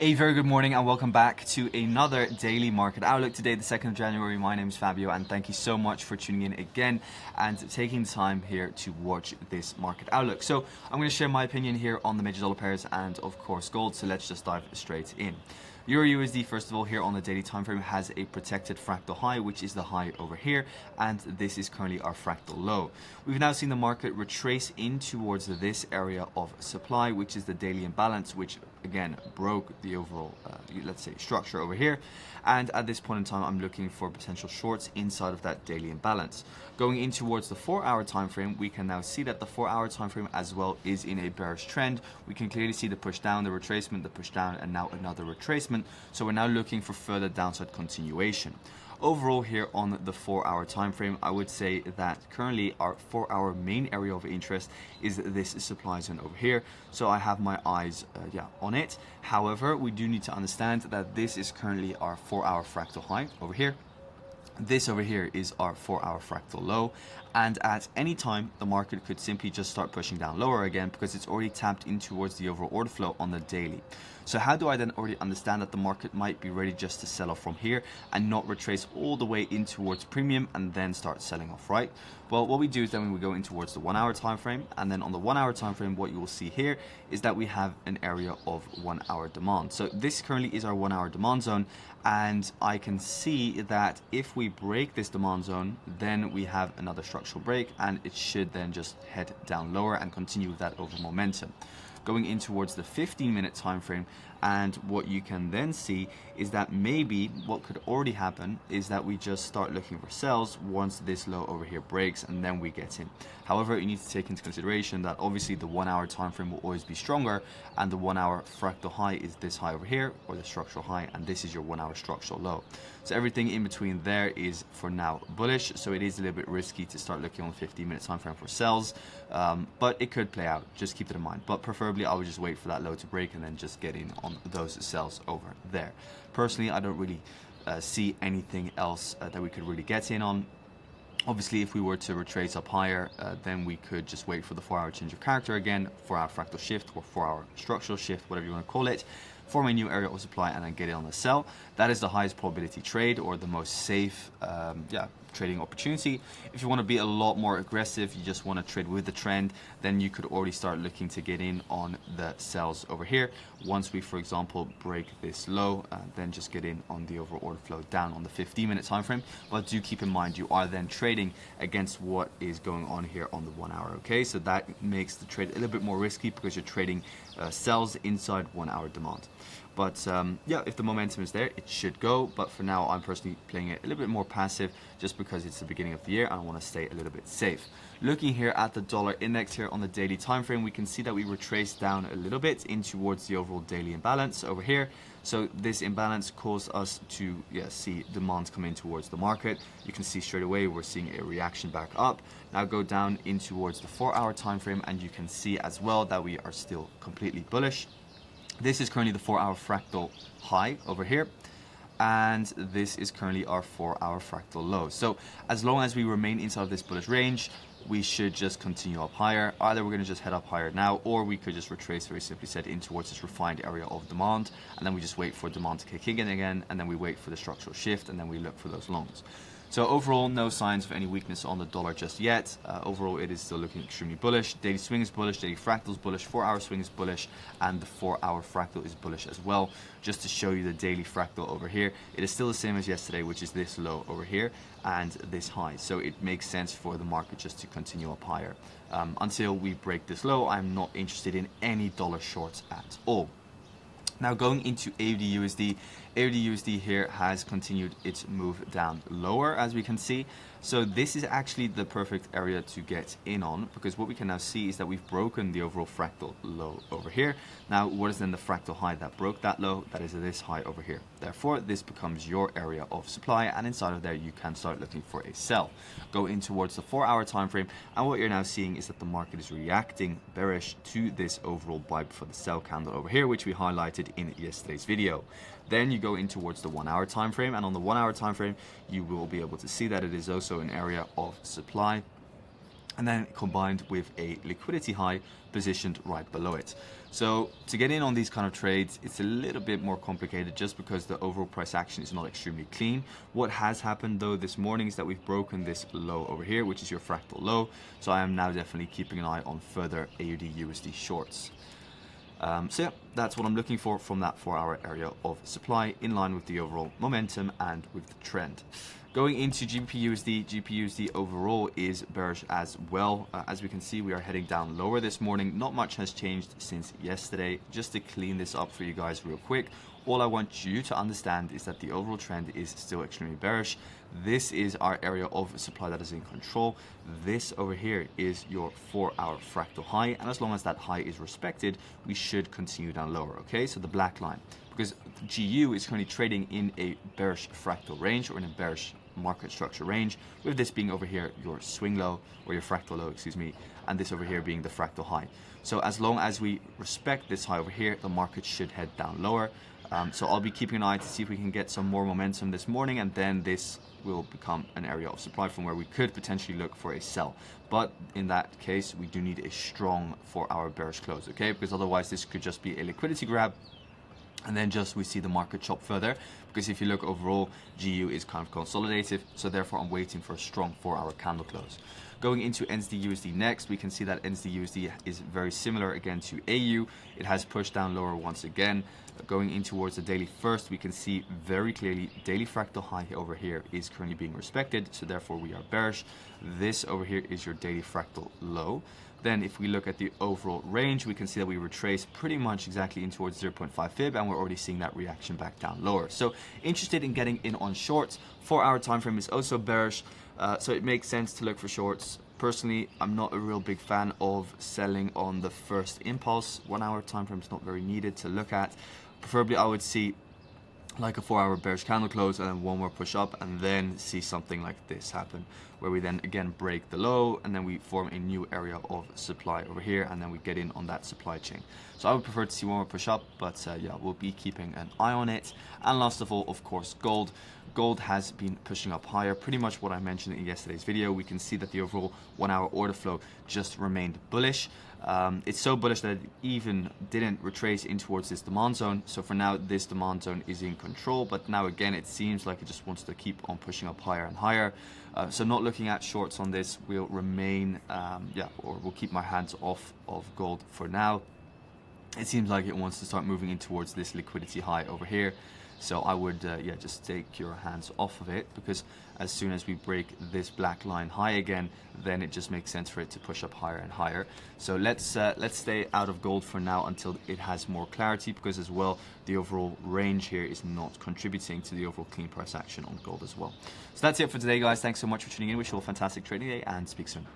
A very good morning and welcome back to another daily market outlook. Today, the 2nd of January, my name is Fabio and thank you so much for tuning in again and taking time here to watch this market outlook. So I'm going to share my opinion here on the major dollar pairs and of course gold. So let's just dive straight in. EURUSD, first of all, here on the daily time frame has a protected fractal high, which is the high over here, and this is currently our fractal low. We've now seen the market retrace in towards this area of supply, which is the daily imbalance, which again broke the overall let's say structure over here, and at this point in time I'm looking for potential shorts inside of that daily imbalance. Going in towards the 4-hour time frame, we can now see that the 4-hour time frame as well is in a bearish trend. We can clearly see the push down, the retracement, the push down, and now another retracement. So we're now looking for further downside continuation. Overall here on the 4-hour time frame, I would say that currently our 4-hour main area of interest is this supply zone over here. So I have my eyes on it. However, we do need to understand that this is currently our 4-hour fractal high over here. This over here is our 4-hour fractal low, and at any time the market could simply just start pushing down lower again because it's already tapped in towards the overall order flow on the daily. So how do I then already understand that the market might be ready just to sell off from here and not retrace all the way in towards premium and then start selling off, right? Well, what we do is then we go in towards the 1-hour time frame, and then on the 1-hour time frame what you will see here is that we have an area of 1-hour demand. So this currently is our 1-hour demand zone, and I can see that if we break this demand zone, then we have another structural break, and it should then just head down lower and continue with that over momentum. Going in towards the 15-minute time frame, and what you can then see is that maybe what could already happen is that we just start looking for sells once this low over here breaks, and then we get in. However, you need to take into consideration that obviously the 1-hour time frame will always be stronger, and the 1-hour fractal high is this high over here, or the structural high, and this is your 1-hour structural low. So everything in between there is for now bullish, so it is a little bit risky to start looking on the 15-minute time frame for sells, but it could play out. Just keep that in mind. But preferably I would just wait for that low to break and then just get in on those sells over there. Personally, I don't really see anything else that we could really get in on. Obviously, if we were to retrace up higher, then we could just wait for the 4-hour change of character again, 4-hour fractal shift or 4-hour structural shift, whatever you want to call it, form a new area of supply and then get it on the sell. That is the highest probability trade, or the most safe trading opportunity. If you want to be a lot more aggressive, you just want to trade with the trend, then you could already start looking to get in on the sells over here. Once we, for example, break this low, then just get in on the overall order flow down on the 15-minute time frame. But do keep in mind, you are then trading against what is going on here on the 1-hour. Okay, so that makes the trade a little bit more risky because you're trading sells inside 1-hour demand. But yeah, if the momentum is there, it should go. But for now, I'm personally playing it a little bit more passive just because it's the beginning of the year and I want to stay a little bit safe. Looking here at the dollar index here on the daily time frame, we can see that we retraced down a little bit in towards the overall daily imbalance over here. So this imbalance caused us to see demand come in towards the market. You can see straight away we're seeing a reaction back up. Now go down in towards the 4-hour time frame, and you can see as well that we are still completely bullish. This is currently the 4-hour fractal high over here, and this is currently our 4-hour fractal low. So as long as we remain inside of this bullish range, we should just continue up higher. Either we're going to just head up higher now, or we could just retrace, very simply said, in towards this refined area of demand, and then we just wait for demand to kick in again, and then we wait for the structural shift, and then we look for those longs. So overall, no signs of any weakness on the dollar just yet. Overall, it is still looking extremely bullish. Daily swing is bullish, daily fractal is bullish, 4-hour swing is bullish, and the 4-hour fractal is bullish as well. Just to show you the daily fractal over here, it is still the same as yesterday, which is this low over here and this high. So it makes sense for the market just to continue up higher. Until we break this low, I'm not interested in any dollar shorts at all. Now going into AUDUSD, AUDUSD here has continued its move down lower, as we can see. So this is actually the perfect area to get in on, because what we can now see is that we've broken the overall fractal low over here. Now, what is then the fractal high that broke that low? That is this high over here. Therefore, this becomes your area of supply, and inside of there, you can start looking for a sell. Go in towards the 4-hour time frame, and what you're now seeing is that the market is reacting bearish to this overall buy for the sell candle over here, which we highlighted in yesterday's video. Then you go in towards the 1-hour time frame, and on the 1-hour time frame, you will be able to see that it is also an area of supply. and then combined with a liquidity high positioned right below it. So to get in on these kind of trades, it's a little bit more complicated just because the overall price action is not extremely clean. What has happened though this morning is that we've broken this low over here, which is your fractal low. So I am now definitely keeping an eye on further AUDUSD shorts. So yeah, that's what I'm looking for from that 4-hour area of supply, in line with the overall momentum and with the trend. Going into GBPUSD, GBPUSD overall is bearish as well. As we can see, we are heading down lower this morning. Not much has changed since yesterday. Just to clean this up for you guys real quick, all I want you to understand is that the overall trend is still extremely bearish. This is our area of supply that is in control. This over here is your 4-hour fractal high, and as long as that high is respected, we should continue down lower. Okay, so the black line, because GU is currently trading in a bearish fractal range, or in a bearish market structure range, with this being over here your swing low, or your fractal low, excuse me, and this over here being the fractal high. So as long as we respect this high over here, the market should head down lower. So I'll be keeping an eye to see if we can get some more momentum this morning, and then this will become an area of supply from where we could potentially look for a sell. But in that case, we do need a strong 4-hour bearish close, okay? Because otherwise this could just be a liquidity grab, and then just we see the market chop further. Because if you look overall, GU is kind of consolidative, so therefore I'm waiting for a strong 4-hour candle close. Going into NZDUSD next, we can see that NZDUSD is very similar again to AU. It has pushed down lower once again. Going in towards the daily first, we can see very clearly daily fractal high over here is currently being respected, so therefore we are bearish. This over here is your daily fractal low. Then if we look at the overall range, we can see that we retrace pretty much exactly in towards 0.5 fib, and we're already seeing that reaction back down lower. So interested in getting in on shorts. 4-hour time frame is also bearish, so it makes sense to look for shorts. Personally, I'm not a real big fan of selling on the first impulse. 1-hour time frame is not very needed to look at. Preferably I would see like a 4-hour bearish candle close and then one more push up, and then see something like this happen, where we then again break the low, and then we form a new area of supply over here, and then we get in on that supply chain. So I would prefer to see one more push up, but yeah, we'll be keeping an eye on it. And last of all, of course, gold. Gold has been pushing up higher, pretty much what I mentioned in yesterday's video. We can see that the overall 1-hour order flow just remained bullish. It's so bullish that it even didn't retrace in towards this demand zone. So for now, this demand zone is in control, but now again, it seems like it just wants to keep on pushing up higher and higher. So not looking at shorts on this. We'll remain, or we'll keep my hands off of gold for now. It seems like it wants to start moving in towards this liquidity high over here. So I would, just take your hands off of it, because as soon as we break this black line high again, then it just makes sense for it to push up higher and higher. So let's stay out of gold for now until it has more clarity, because as well, the overall range here is not contributing to the overall clean price action on gold as well. So that's it for today, guys. Thanks so much for tuning in. Wish you all a fantastic trading day, and speak soon.